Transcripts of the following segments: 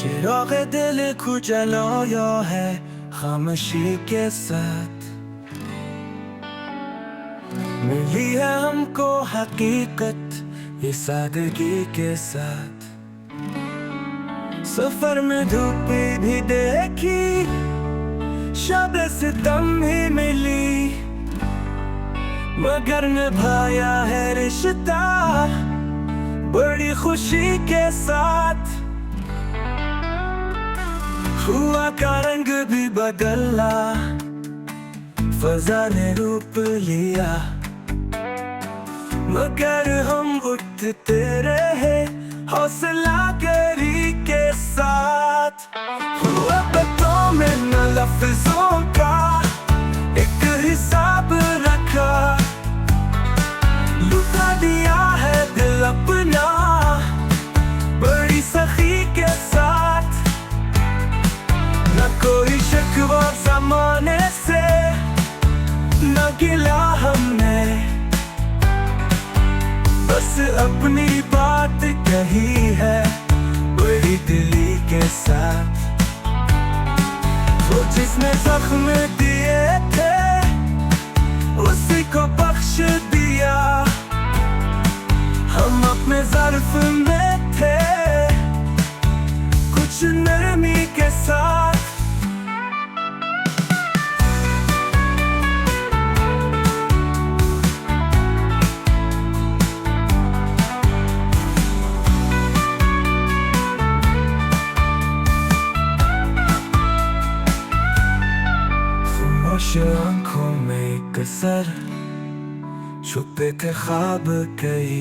चिराग दिल को जलाया है खामोशी के साथ। मिली है हमको हकीकत ये सादगी के साथ। सफर में धूप भी देखी, शब सितम भी मिली, मगर निभाया है रिश्ता बड़ी खुशी के साथ। हुआ का रंग भी बदला, फजा ने रूप लिया, मगर हम उठते रहे हौसला गरी के साथ। हुआ बातों में न लफ्जों का एक हिसाब रखा, लुटा दिया है दिल अपना बड़ी सखी के साथ। न कोई शिकवा ज़माने से, न गिला हमने, बस अपनी बात कही है बड़ी दिली के साथ। वो जिसने जख्म दिए थे उसी को बख्श दिया, हम अपने ज़र्फ में थे कुछ नरमी के साथ। आंखों में कसर, छुपे थे ख्वाब कई,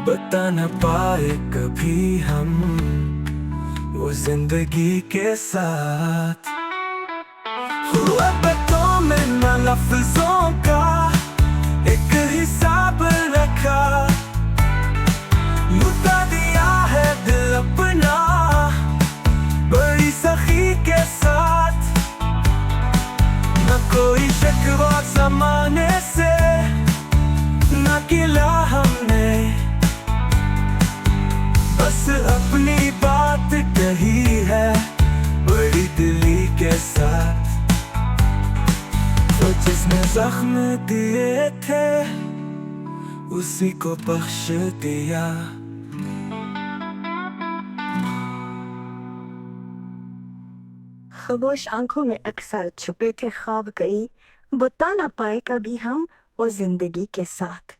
बता न पाए कभी हम वो जिंदगी के साथ। हुआ बातों में न लफ्जों का एक हिसाब रखा, लुटा दिया है दिल अपना बड़ी सखी के साथ। न कोई शिकवा ज़माने से, न गिला हमने, बस अपनी बात कही है बड़ी दिली के साथ। तो जिसने जख्म दिए थे उसी को बख्श दिया। खामोश आंखों में अक्सर छुपे थे ख्वाब कई, बता ना पाए कभी हम वो जिंदगी के साथ।